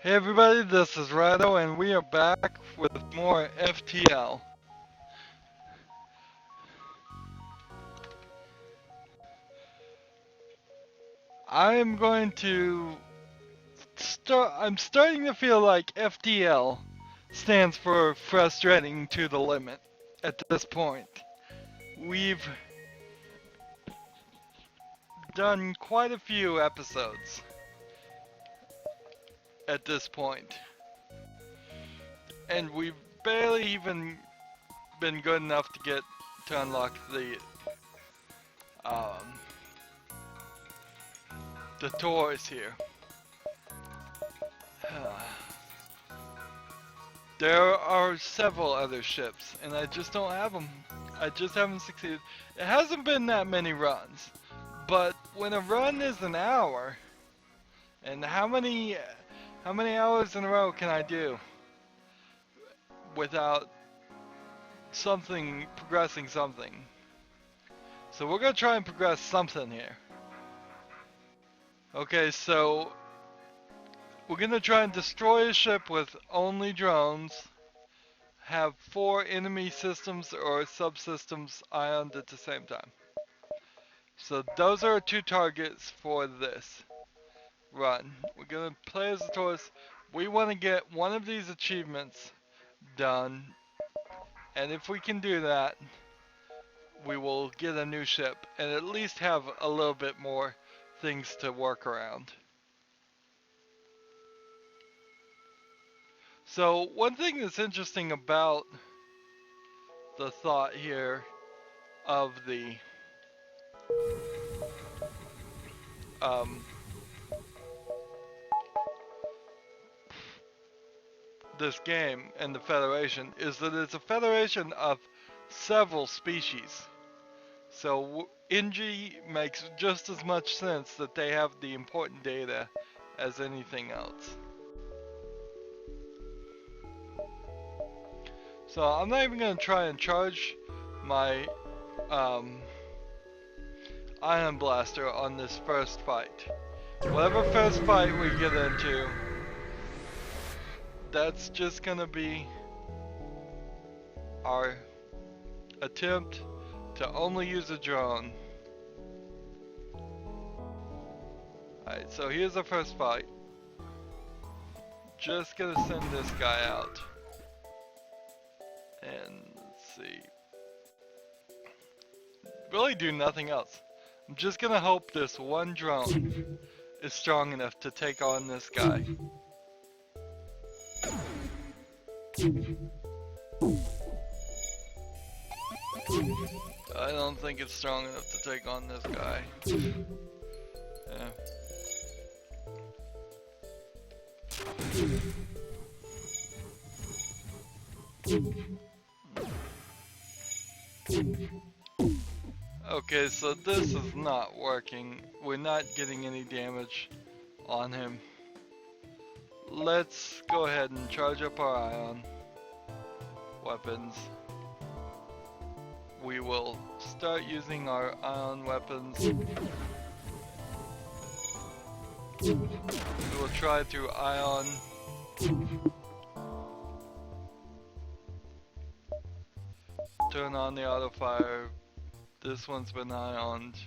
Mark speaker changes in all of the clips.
Speaker 1: Hey everybody, this is Rydo and we are back with more FTL. I am going to I'm starting to feel like FTL stands for frustrating to the limit at this point. We've done quite a few episodes at this point, and we've barely even been good enough to unlock the Torus here. There are several other ships, and I just don't have them. I just haven't succeeded. It hasn't been that many runs, but when a run is an hour, and how many hours in a row can I do without progressing something? So we're gonna try and progress something here. Okay, so we're gonna try and destroy a ship with only drones, have 4 enemy systems or subsystems ioned at the same time. So those are our 2 targets for this run. We're gonna play as a Torus. We want to get one of these achievements done, and if we can do that, we will get a new ship and at least have a little bit more things to work around. So one thing that's interesting about the thought here of this game and the Federation is that it's a federation of several species. So NG makes just as much sense that they have the important data as anything else. So I'm not even going to try and charge my ion blaster on this first fight. Whatever first fight we get into, that's just going to be our attempt to only use a drone. Alright, so here's our first fight. Just gonna send this guy out. And let's see. Really do nothing else. I'm just gonna hope this one drone is strong enough to take on this guy. I don't think it's strong enough to take on this guy. Yeah. Okay, so this is not working. We're not getting any damage on him. Let's go ahead and charge up our ion weapons. We will start using our ion weapons. We will try through ion. Turn on the auto fire. This one's been ioned.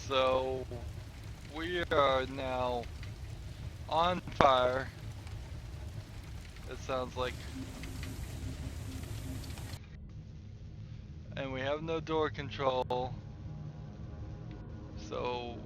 Speaker 1: So we are now on fire. It sounds like. And we have no door control. So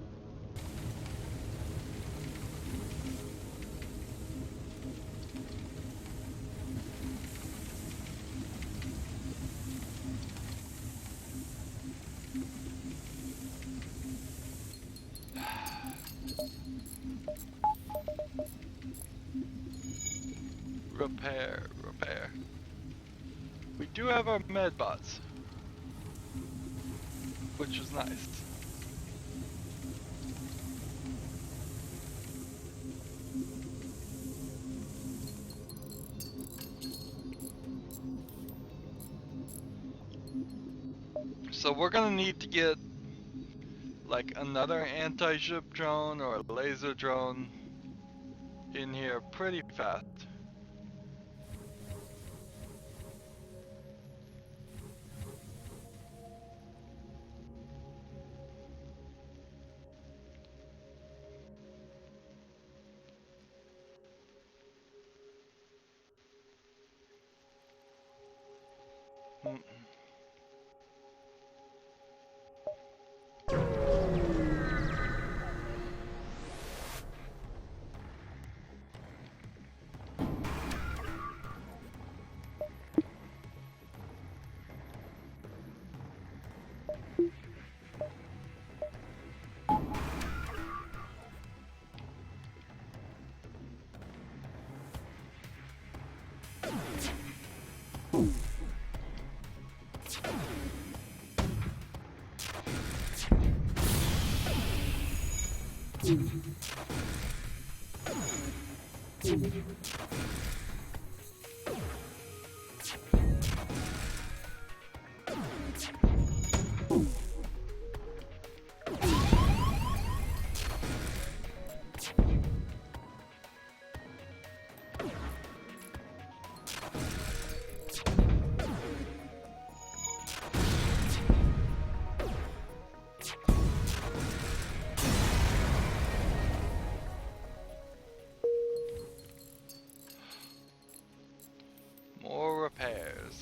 Speaker 1: Repair, repair. We do have our med bots, which is nice. So we're gonna need to get like another anti-ship drone or a laser drone in here pretty fast.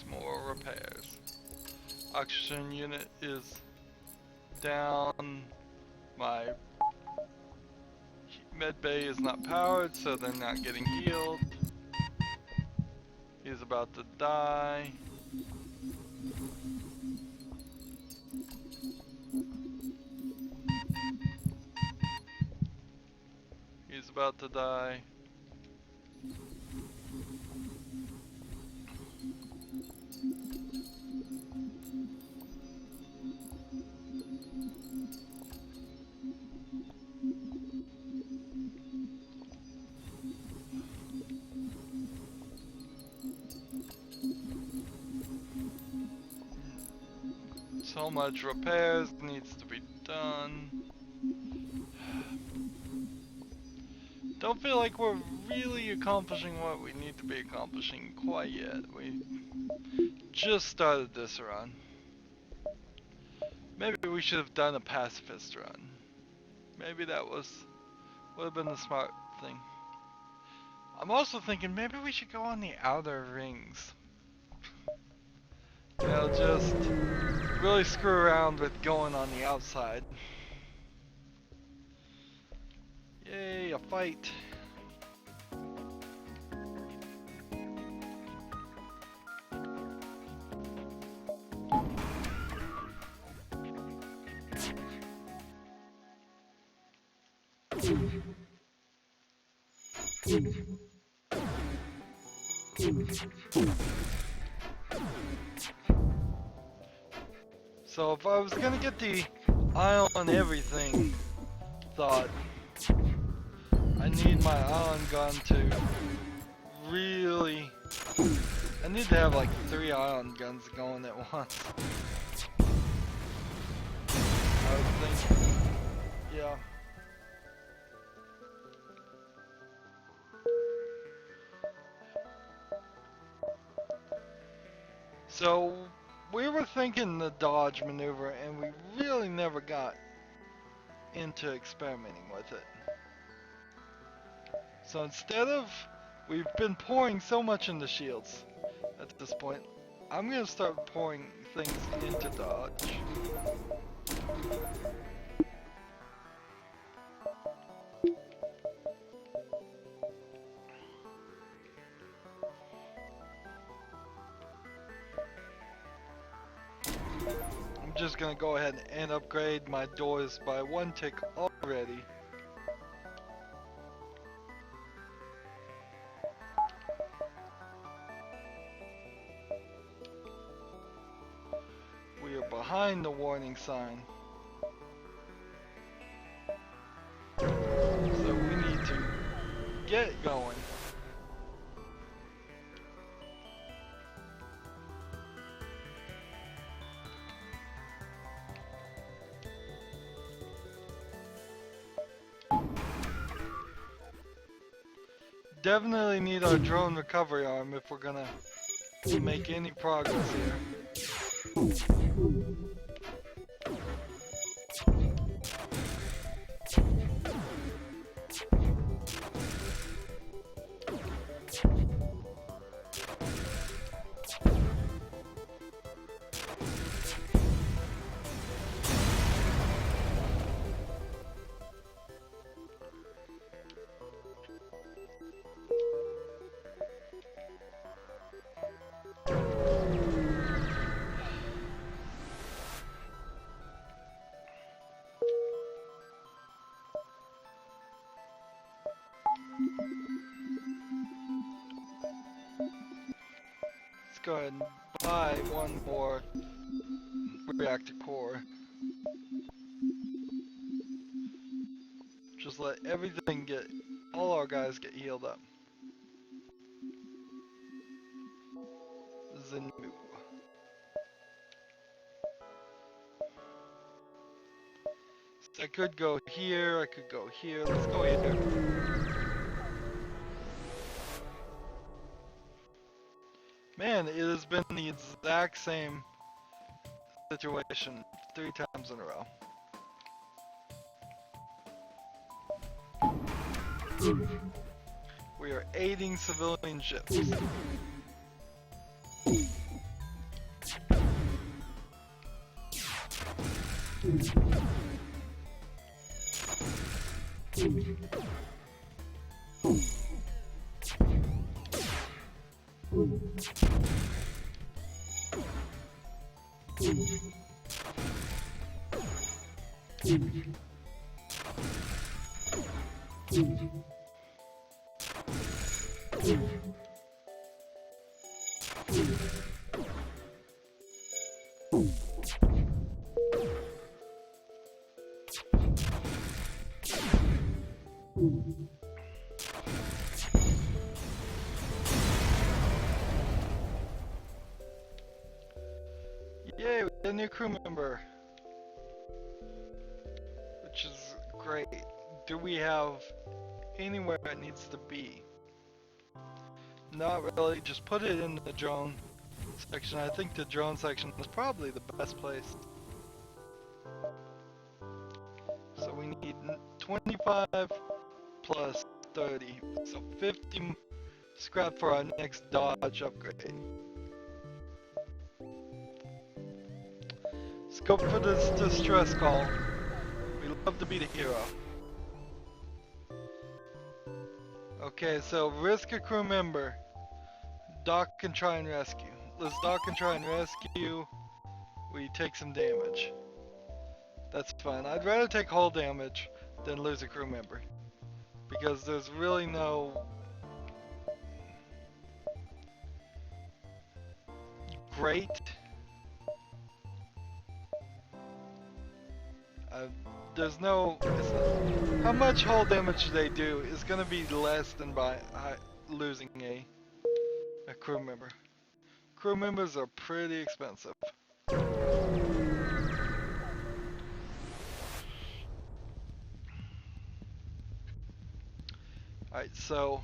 Speaker 1: More repairs. Oxygen unit is down. My med bay is not powered, so they're not getting healed. He's about to die. He's about to die. So much repairs needs to be done. Don't feel like we're really accomplishing what we need to be accomplishing quite yet. We just started this run. Maybe we should have done a pacifist run. Maybe that would have been the smart thing. I'm also thinking maybe we should go on the outer rings. You know, just really screw around with going on the outside. Yay, a fight. So if I was gonna get the eye on everything thought, I need my ion gun to really... I need to have like 3 ion guns going at once. I would think, yeah. So we were thinking the dodge maneuver and we really never got into experimenting with it. So instead of, we've been pouring so much into shields at this point, I'm gonna start pouring things into dodge. I'm just gonna go ahead and upgrade my doors by 1 tick already. behind the warning sign. So we need to get going. Definitely need our drone recovery arm if we're gonna make any progress here. Let's go ahead and buy one more reactor core. Just let everything get, all our guys get healed up. Zenu. So I could go here, I could go here, let's go here. Man, it has been the exact same situation 3 times in a row. We are aiding civilian ships. Yay, we got a new crew member, which is great. Do we have anywhere it needs to be? Not really, just put it in the drone section. I think the drone section is probably the best place. So we need 25 plus 30, so 50 scrap for our next dodge upgrade. Let's go for this distress call. We love to be the hero. Okay, so risk a crew member. Doc can try and rescue. Let's Doc can try and rescue. We take some damage. That's fine. I'd rather take hull damage than lose a crew member, because there's really no great there's no how much hull damage they do is going to be less than by losing a crew member. Crew members are pretty expensive. Alright, so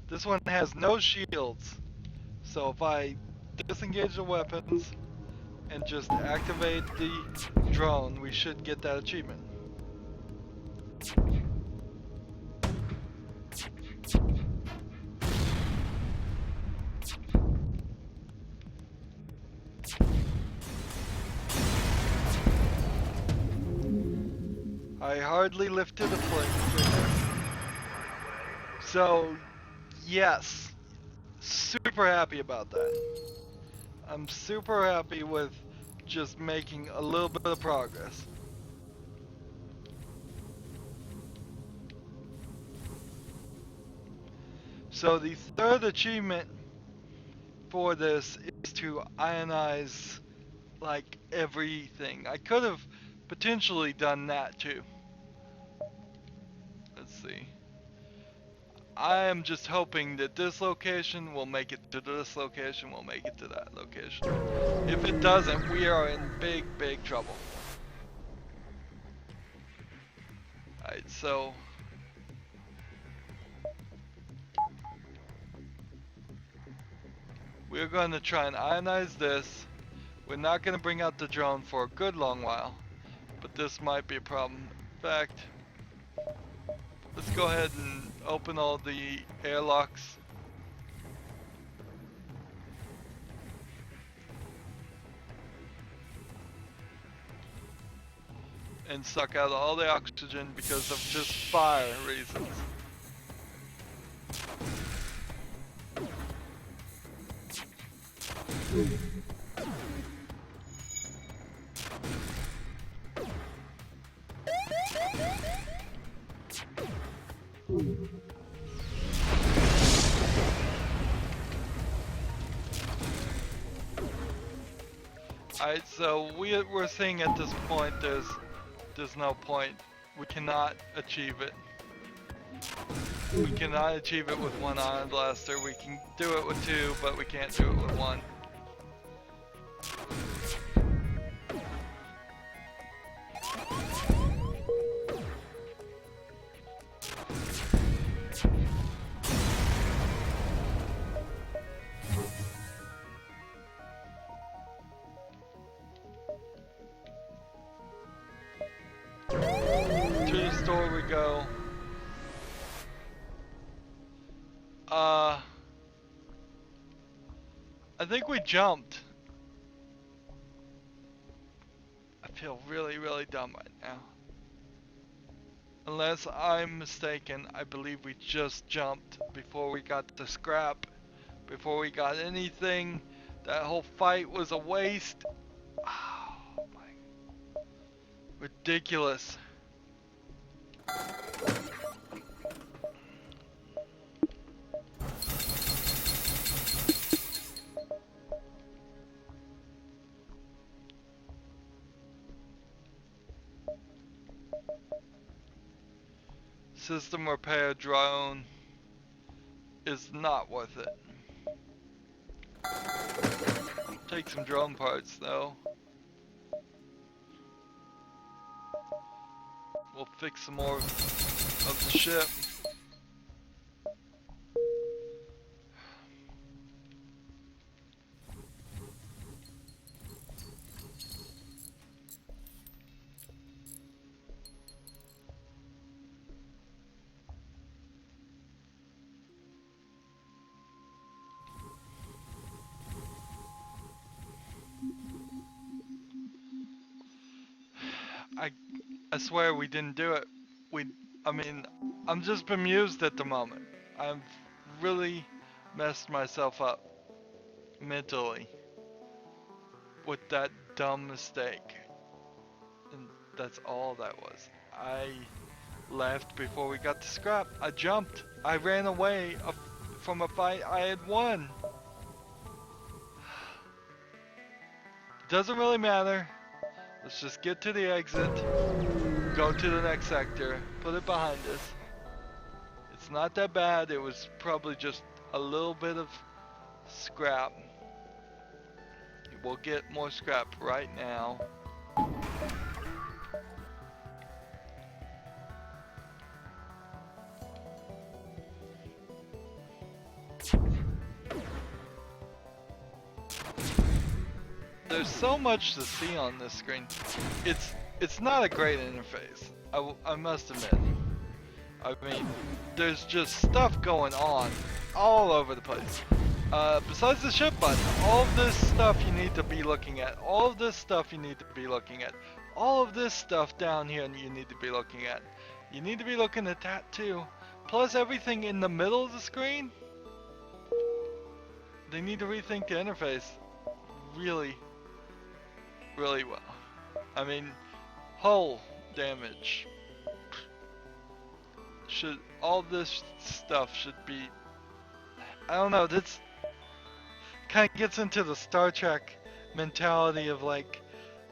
Speaker 1: this one has no shields, so if I disengage the weapons and just activate the drone, we should get that achievement. I hardly lifted a plane. So, yes, super happy about that. I'm super happy with just making a little bit of progress. So the third achievement for this is to ionize like everything. I could have potentially done that too. Let's see. I am just hoping that this location will make it to this location, will make it to that location. If it doesn't, we are in big, big trouble. Alright, so we're going to try and ionize this. We're not going to bring out the drone for a good long while, but this might be a problem. In fact, let's go ahead and open all the airlocks. And suck out all the oxygen because of just fire reasons. Alright, so we're seeing at this point there's no point. We cannot achieve it. We cannot achieve it with one ion blaster. We can do it with two, but we can't do it with one. To the store we go. I think we jumped. I feel really, really dumb right now. Unless I'm mistaken, I believe we just jumped before we got the scrap. Before we got anything. That whole fight was a waste. Oh my. Ridiculous. System repair drone is not worth it. Take some drone parts though. We'll fix some more of the ship. I swear we didn't do it. I mean, I'm just bemused at the moment. I've really messed myself up mentally with that dumb mistake. And that's all that was. I left before we got to scrap. I jumped. I ran away from a fight I had won. Doesn't really matter. Let's just get to the exit, go to the next sector, put it behind us. It's not that bad, it was probably just a little bit of scrap. We'll get more scrap right now. There's so much to see on this screen. It's not a great interface. I must admit. I mean, there's just stuff going on all over the place. Besides the ship button, all of this stuff you need to be looking at. All of this stuff you need to be looking at. All of this stuff down here you need to be looking at. You need to be looking at that too. Plus everything in the middle of the screen. They need to rethink the interface really well. I mean, hull damage. All this stuff should be, I don't know, that's kind of gets into the Star Trek mentality of like,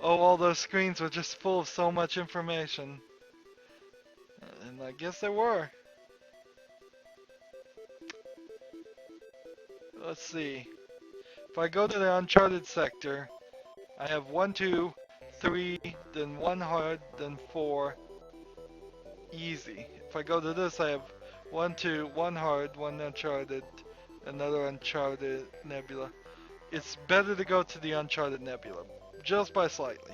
Speaker 1: oh, all those screens were just full of so much information. And I guess they were. Let's see. If I go to the uncharted sector, I have 1, 2, 3, then 1 hard, then 4. Easy. If I go to this, I have 1, 2, 1 hard, 1 uncharted, another uncharted nebula. It's better to go to the uncharted nebula, just by slightly.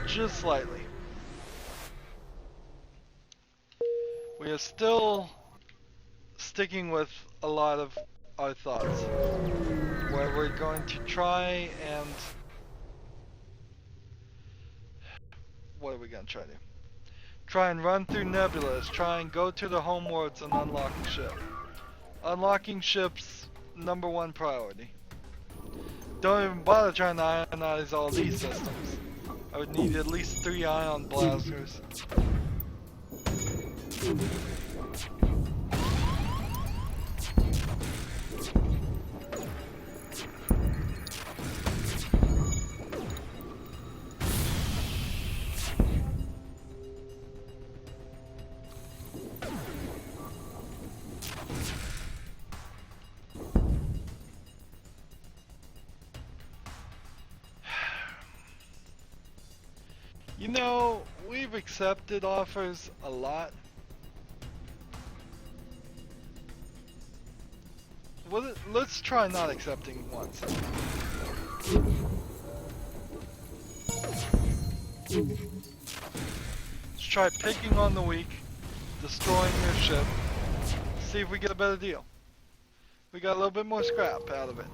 Speaker 1: Just slightly. We are still sticking with a lot of our thoughts, where we're going to try and... What are we going to try to do? Try and run through nebulas, try and go to the homeworlds and unlock the ship. Unlocking ships, #1 priority. Don't even bother trying to ionize all these systems. I would need at least 3 ion blasters. You know, we've accepted offers a lot. Well, let's try not accepting once. Let's try picking on the weak, destroying your ship, see if we get a better deal. We got a little bit more scrap out of it.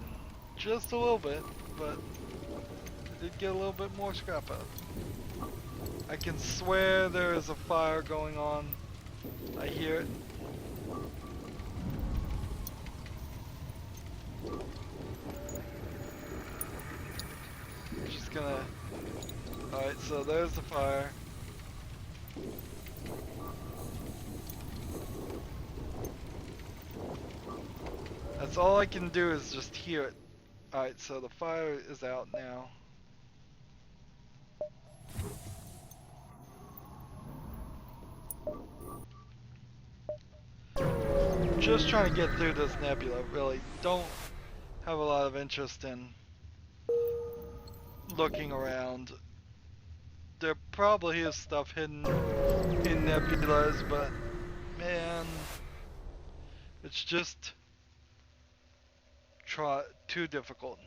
Speaker 1: Just a little bit, but we did get a little bit more scrap out of it. I can swear there is a fire going on. I hear it. Just gonna... Alright, so there's the fire. That's all I can do is just hear it. Alright, so the fire is out now. Just trying to get through this nebula, really. Don't have a lot of interest in looking around. There probably is stuff hidden in nebulas, but man, it's just too difficult.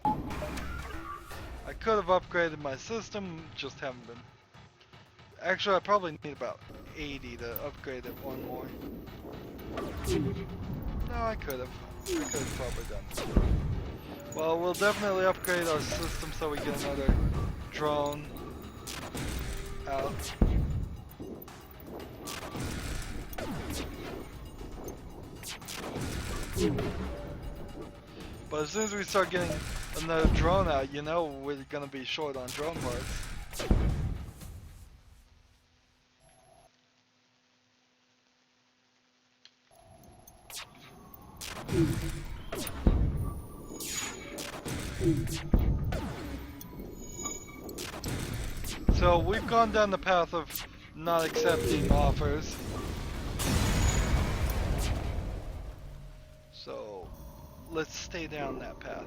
Speaker 1: I could have upgraded my system, just haven't been. Actually, I probably need about 80 to upgrade it one more. No, I could have. Probably done it. Well, we'll definitely upgrade our system so we get another drone out. But as soon as we start getting another drone out, you know we're gonna be short on drone parts. So we've gone down the path of not accepting offers. So let's stay down that path.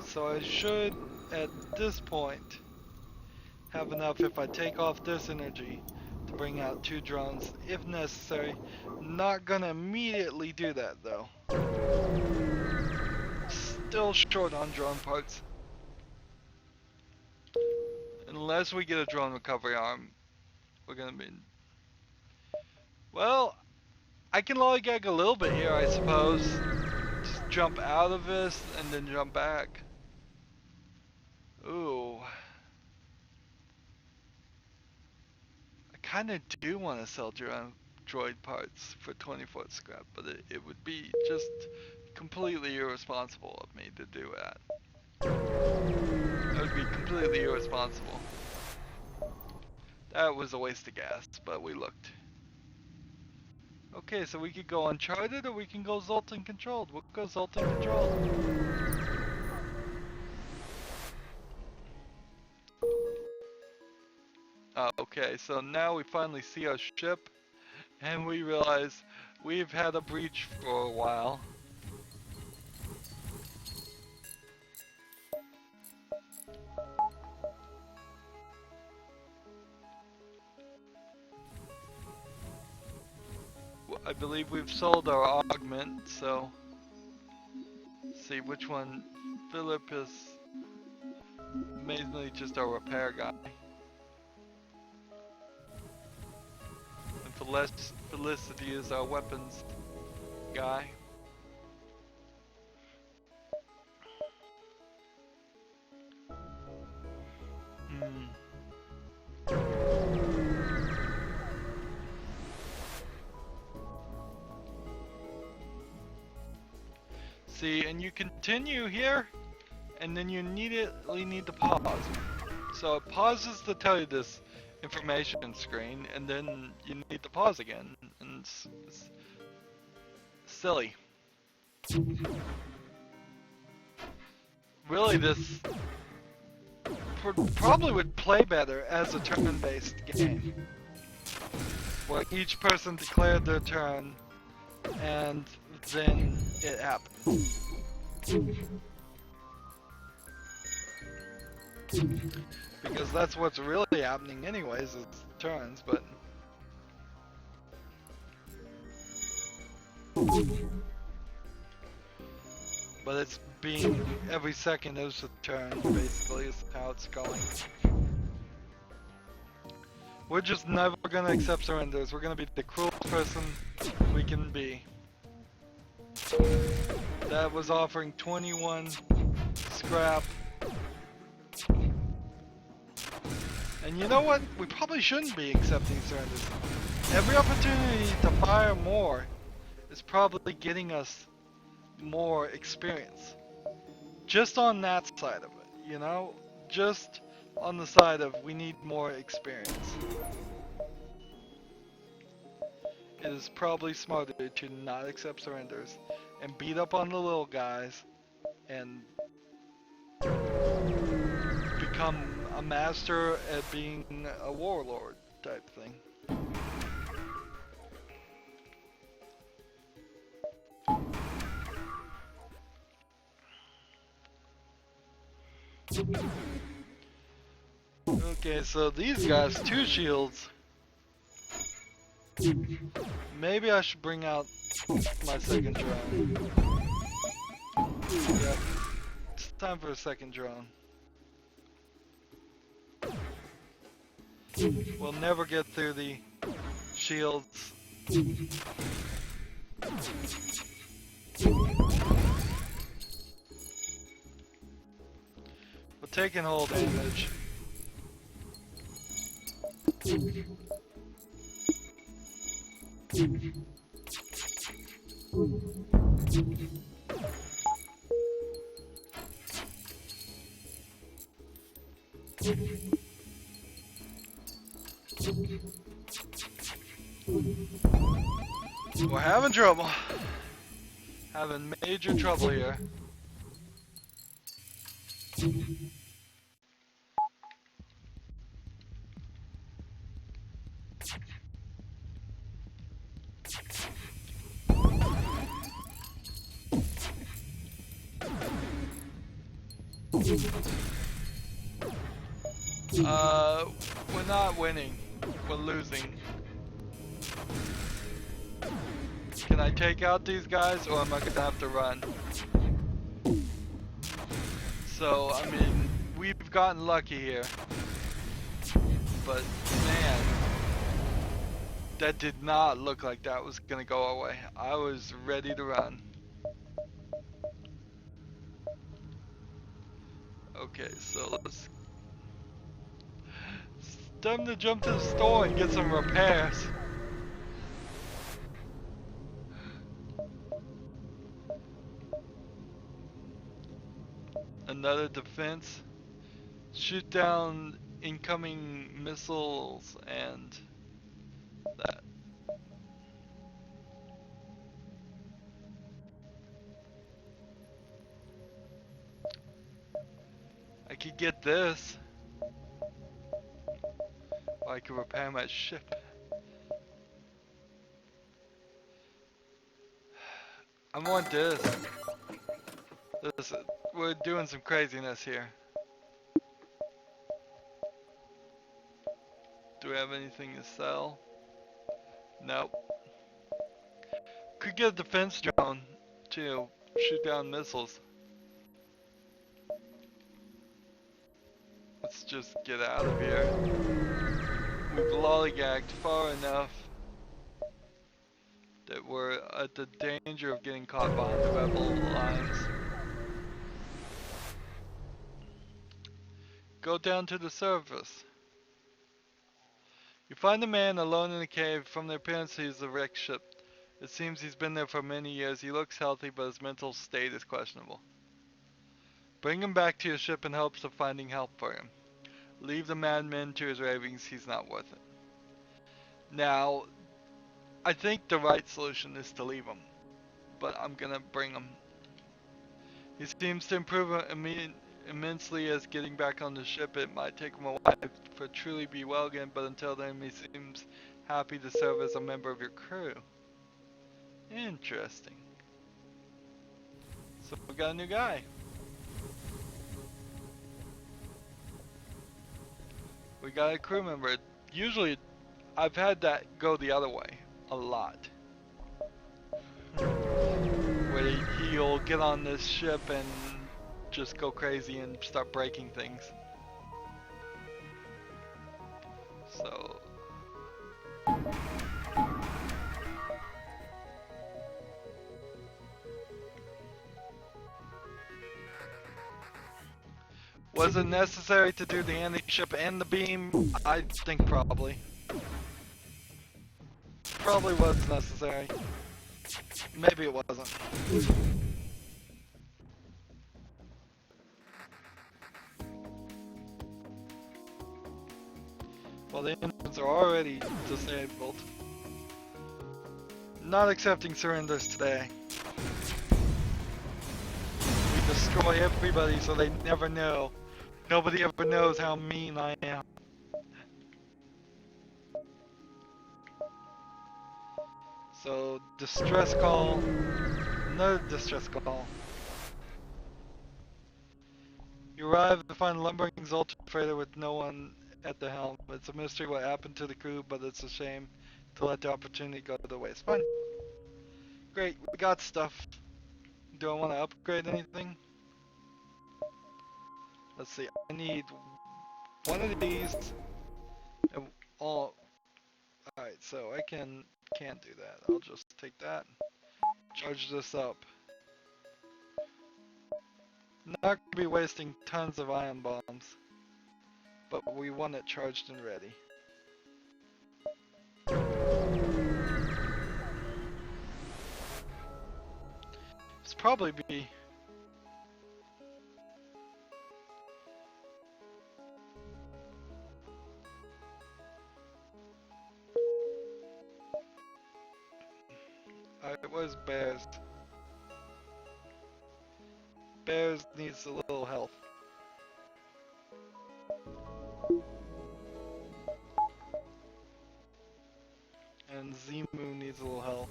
Speaker 1: So I should, at this point, have enough if I take off this energy to bring out 2 drones if necessary. Not gonna immediately do that though. Still short on drone parts. Unless we get a drone recovery arm, we're gonna be... Well, I can lollygag a little bit here, I suppose. Just jump out of this and then jump back. Ooh. I kinda do want to sell droid parts for 24 scrap, but it would be just completely irresponsible of me to do that. That would be completely irresponsible. That was a waste of gas, but we looked. Okay, so we could go Uncharted or we can go Zoltan controlled. We'll go Zoltan controlled. Okay, so now we finally see our ship, and we realize we've had a breach for a while. I believe we've sold our augment, so let's see which one. Philip is amazingly just our repair guy. And Felicity is our weapons guy. See, and you continue here, and then you immediately need to pause. So it pauses to tell you this information screen, and then you need to pause again, and it's silly. Really, this probably would play better as a turn-based game, where each person declared their turn, and then it happened. Because that's what's really happening anyways, is turns, but it's being every second is a turn, basically, is how it's going. We're just never gonna accept surrenders. We're gonna be the cruelest person we can be. That was offering 21 scrap. And you know what? We probably shouldn't be accepting surrenders. Every opportunity to fire more is probably getting us more experience. Just on that side of it, you know? Just on the side of we need more experience. It is probably smarter to not accept surrenders and beat up on the little guys and become a master at being a warlord type thing. Okay, so these guys, 2 shields. Maybe I should bring out my second drone. Yep, it's time for a second drone. We'll never get through the shields. We're taking hull damage. We're having trouble. Having major trouble here. We're not winning. We're losing. Can I take out these guys, or am I gonna have to run? So, I mean, we've gotten lucky here. But, man, that did not look like that was gonna go our way. I was ready to run. Okay, so let's... It's time to jump to the store and get some repairs. another defense. Shoot down incoming missiles and that. I could get this. Or I could repair my ship. I want this. We're doing some craziness here. Do we have anything to sell? Nope. Could get a defense drone to shoot down missiles. Let's just get out of here. We've lollygagged far enough that we're at the danger of getting caught behind the rebel lines. Go down to the surface. You find a man alone in a cave. From the appearance, he's a wrecked ship. It seems he's been there for many years. He looks healthy, but his mental state is questionable. Bring him back to your ship in hopes of finding help for him. Leave the madman to his ravings. He's not worth it. Now, I think the right solution is to leave him, but I'm gonna bring him. He seems to improve immensely as getting back on the ship. It might take him a while to truly be well again, but until then he seems happy to serve as a member of your crew. Interesting. So we got a new guy. We got a crew member. Usually I've had that go the other way a lot. Where he'll get on this ship and just go crazy and start breaking things. So was it necessary to do the anti-ship and the beam? I think probably. Probably was necessary. Maybe it wasn't. Well, the engines are already disabled. Not accepting surrenders today. We destroy everybody so they never know. Nobody ever knows how mean I am. So, distress call. Another distress call. You arrive to find lumbering Zoltan freighter with no one at the helm. It's a mystery what happened to the crew, but it's a shame to let the opportunity go to waste. Fine. Great, we got stuff. Do I want to upgrade anything? Let's see, I need one of these. And all. Alright, so I can't do that. I'll just take that. Charge this up. Not gonna be wasting tons of ion bombs, but we want it charged and ready. It's probably be Alright, where's Bears? Bears needs a little help. And Zimu needs a little help.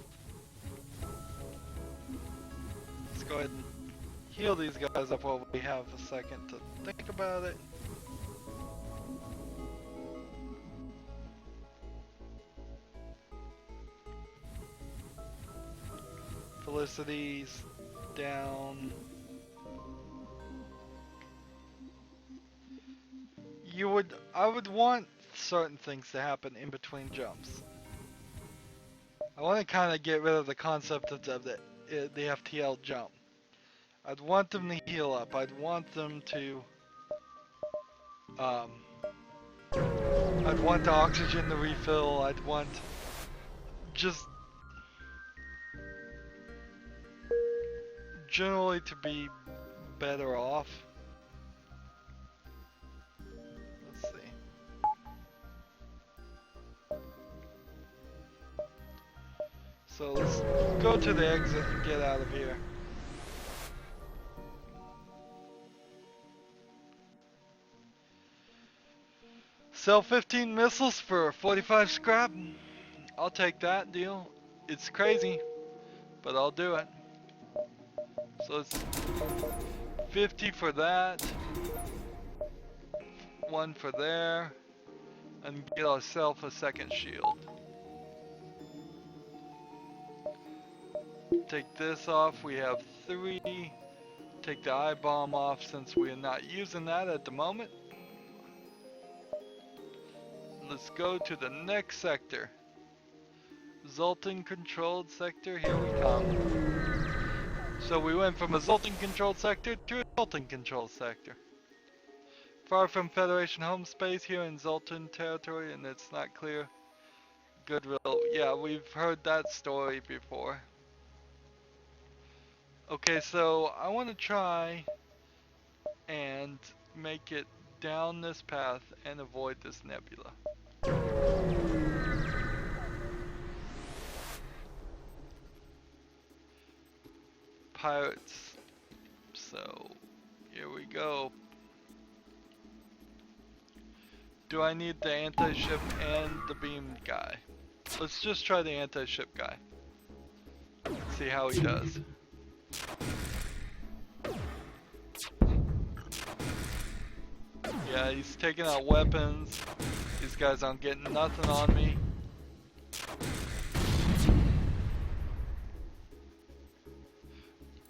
Speaker 1: Let's go ahead and heal these guys up while we have a second to think about it. Felicity's down. I would want certain things to happen in between jumps. I want to kind of get rid of the concept of the FTL jump. I'd want them to heal up. I'd want them to I'd want the oxygen to refill. I'd want just generally to be better off. So let's go to the exit and get out of here. Sell 15 missiles for 45 scrap. I'll take that deal. It's crazy, but I'll do it. So it's 50 for that. One for there. And get ourselves a second shield. Take this off. We have 3. Take the eye bomb off since we are not using that at the moment. Let's go to the next sector. Zoltan controlled sector, here we come. So we went from a Zoltan controlled sector to a Zoltan controlled sector. Far from Federation home space here in Zoltan territory, and it's not clear. Goodwill, yeah, we've heard that story before. Okay, so I want to try and make it down this path and avoid this nebula. Pirates. So, here we go. Do I need the anti-ship and the beam guy? Let's just try the anti-ship guy. See how he does. Yeah, he's taking out weapons. These guys aren't getting nothing on me.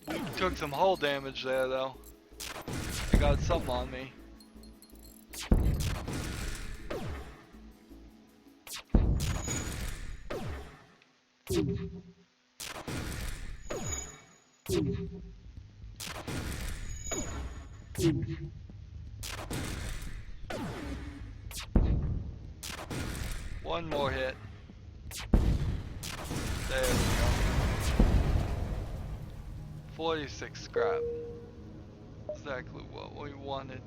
Speaker 1: We took some hull damage there though. I got something on me. One more hit. There we go. 46 scrap. Exactly what we wanted.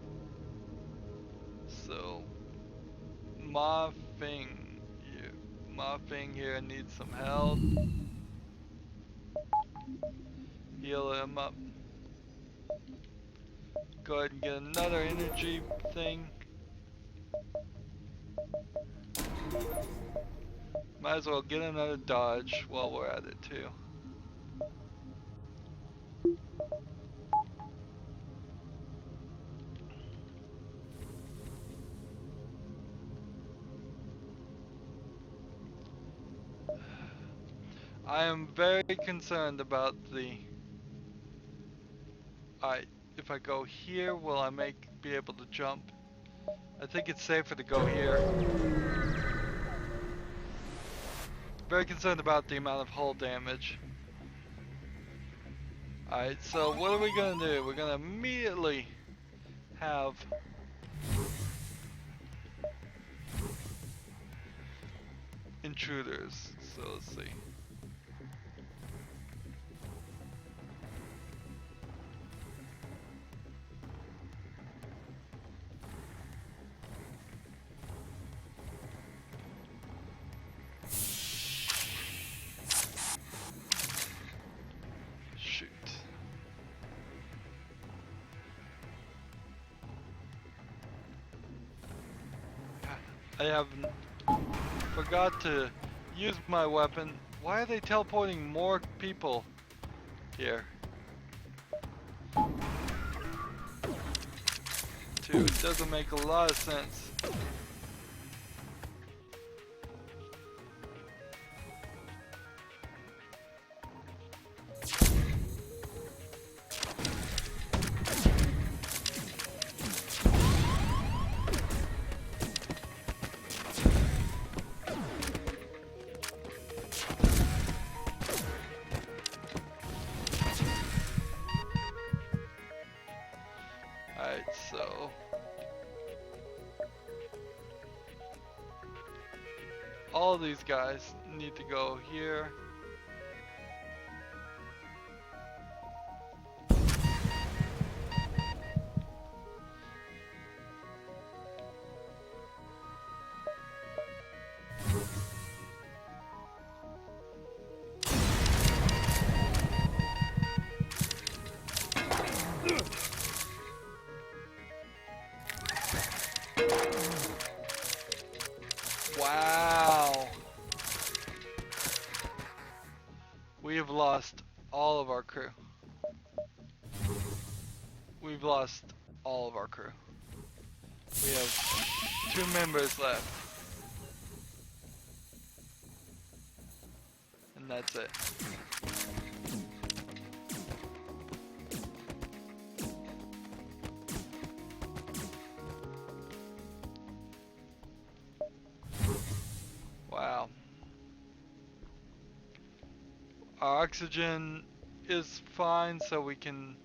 Speaker 1: So, Ma Fing here needs some help. Heal him up. Go ahead and get another energy thing. Might as well get another dodge while we're at it too. I am very concerned about the... if I go here, will I be able to jump? I think it's safer to go here. Very concerned about the amount of hull damage. Alright, so what are we gonna do? We're gonna immediately have intruders. So let's see. Shoot. I forgot to use my weapon. Why are they teleporting more people here? Dude, it doesn't make a lot of sense. Alright, so all of these guys need to go here. Wow. We have lost all of our crew. We've lost all of our crew. We have 2 members left. And that's it. Wow. Our oxygen is fine, so we can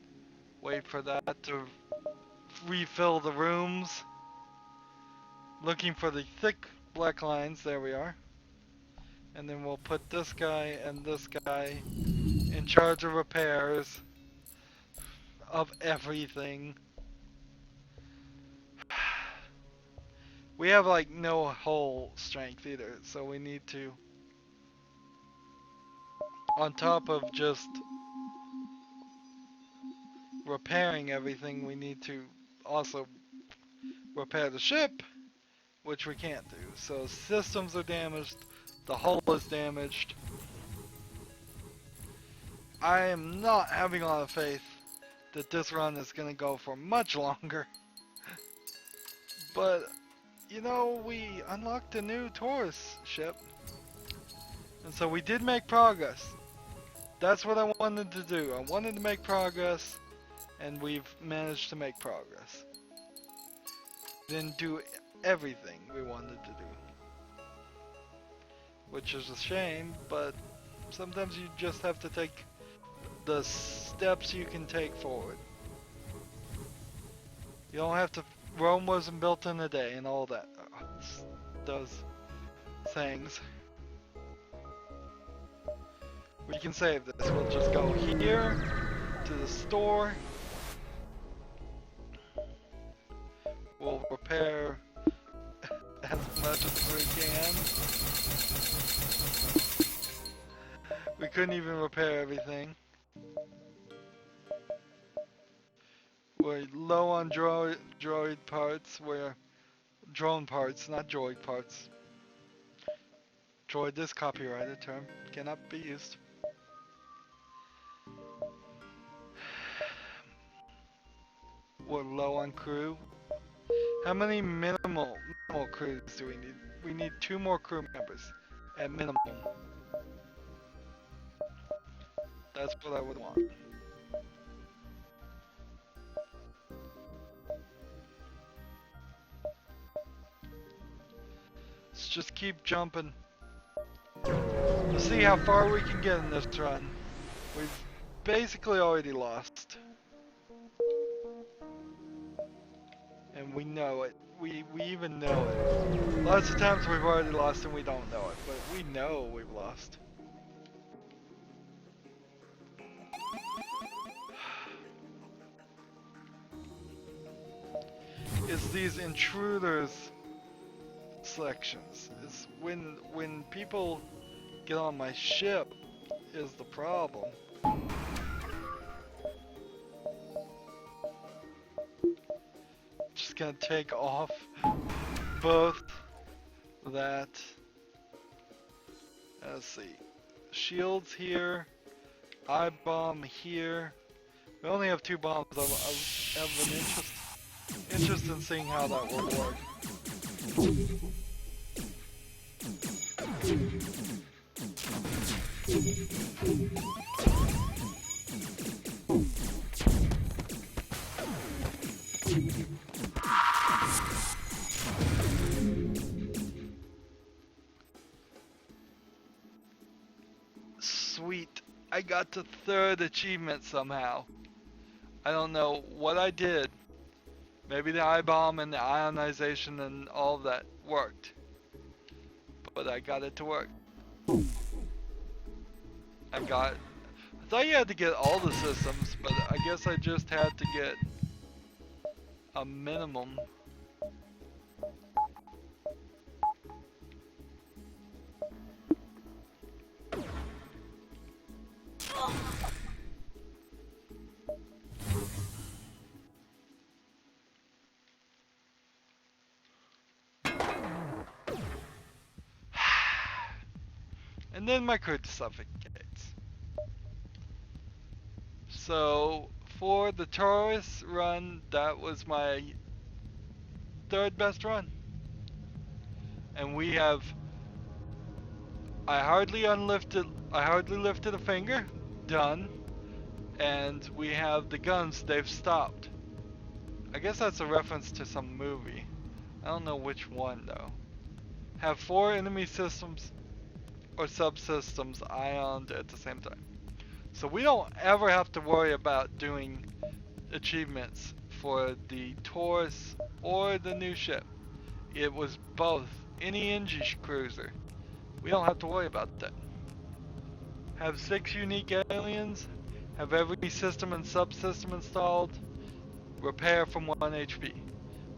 Speaker 1: wait for that to refill the rooms. Looking for the thick black lines, there we are. And then we'll put this guy and this guy in charge of repairs of everything. We have like no hull strength either, so we need to, on top of just repairing everything, we need to also repair the ship, which we can't do. So systems are damaged, the hull is damaged. I am not having a lot of faith that this run is going to go for much longer. But, you know, we unlocked a new Torus ship. And so we did make progress. That's what I wanted to do. I wanted to make progress, and we've managed to make progress. Didn't do everything we wanted to do, which is a shame, but sometimes you just have to take the steps you can take forward. You don't have to. Rome wasn't built in a day and all that. Those sayings. We can save this. We'll just go here to the store. We'll repair as much as we can. We couldn't even repair everything. We're low on droid parts. We're drone parts, not droid parts. Droid is copyrighted term, cannot be used. We're low on crew. How many minimal crews do we need? We need 2 more crew members at minimum. That's what I would want. Let's just keep jumping. Let's see how far we can get in this run. We've basically already lost. And we know it. We even know it. Lots of times we've already lost and we don't know it, but we know we've lost. It's these intruders sections. It's when people get on my ship is the problem. Just gonna take off both that. Let's see. Shields here. Eye bomb here. We only have 2 bombs. I have an interest in seeing how that will work. Sweet. I got to 3rd achievement somehow. I don't know what I did. Maybe the eye bomb and the ionization and all of that worked. But I got it to work. I thought you had to get all the systems, but I guess I just had to get a minimum. and then my crew suffocates. So for the Torus run, that was my third best run. And we have, I hardly lifted a finger, done. And we have the guns, they've stopped. I guess that's a reference to some movie. I don't know which one though. Have 4 enemy systems or subsystems ioned at the same time. So we don't ever have to worry about doing achievements for the Torus or the new ship. It was both, any NG cruiser. We don't have to worry about that. Have 6 unique aliens. Have every system and subsystem installed. Repair from 1 HP.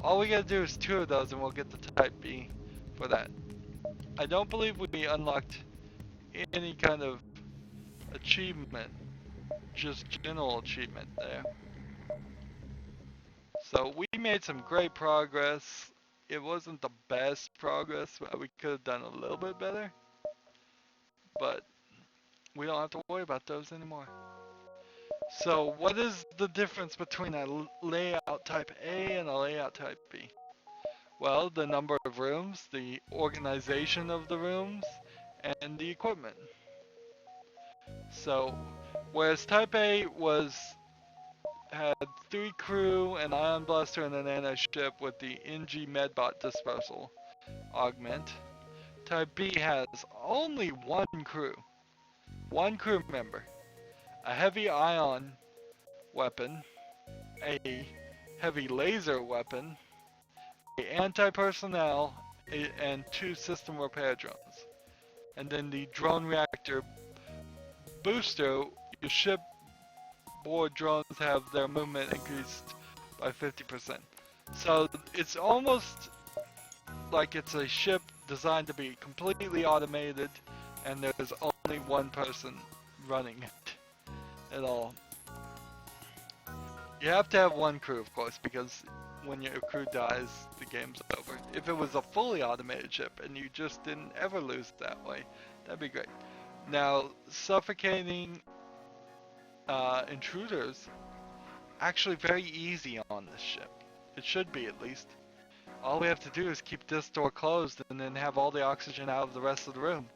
Speaker 1: All we gotta do is 2 of those and we'll get the Type B for that. I don't believe we unlocked any kind of achievement, just general achievement there. So we made some great progress. It wasn't the best progress, but we could have done a little bit better. But we don't have to worry about those anymore. So what is the difference between a layout type A and a layout type B? Well, the number of rooms, the organization of the rooms, and the equipment. So, whereas type A had 3 crew, an ion blaster, and an anti-ship with the NG medbot dispersal augment, type B has only 1 crew member, a heavy ion weapon, a heavy laser weapon, an anti-personnel, and 2 system repair drones. And then the drone reactor booster, your shipboard drones have their movement increased by 50%. So it's almost like it's a ship designed to be completely automated and there's only 1 person running it at all. You have to have 1 crew, of course, because when your crew dies, the game's over. If it was a fully automated ship and you just didn't ever lose that way, that'd be great. Now, suffocating intruders, actually very easy on this ship. It should be, at least. All we have to do is keep this door closed and then have all the oxygen out of the rest of the rooms.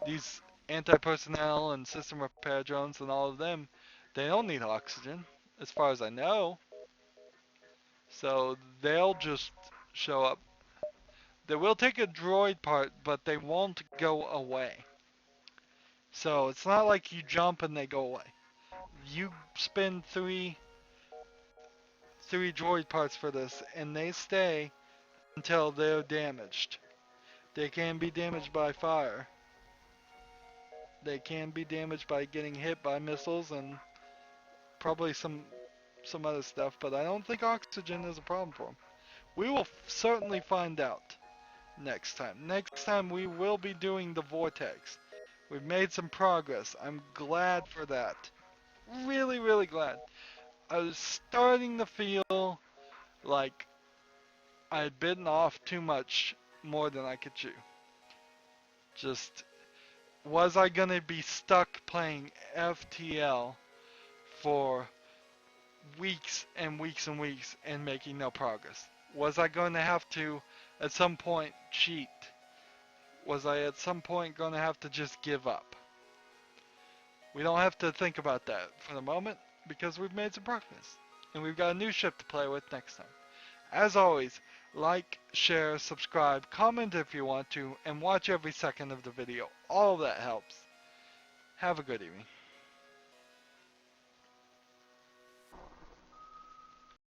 Speaker 1: These anti-personnel and system repair drones and all of them, they don't need oxygen, as far as I know. So they'll just show up. They will take a droid part, but they won't go away. So it's not like you jump and they go away. You spend 3 droid parts for this, and they stay until they're damaged. They can be damaged by fire. They can be damaged by getting hit by missiles and probably some other stuff, but I don't think oxygen is a problem for them. We will certainly find out next time. Next time we will be doing the vortex. We've made some progress. I'm glad for that. Really, really glad. I was starting to feel like I had bitten off too much more than I could chew. Just, was I gonna be stuck playing FTL for weeks and weeks and weeks and making no progress? Was I going to have to, at some point, cheat? Was I at some point going to have to just give up? We don't have to think about that for the moment because we've made some progress. And we've got a new ship to play with next time. As always, like, share, subscribe, comment if you want to, and watch every second of the video. All of that helps. Have a good evening.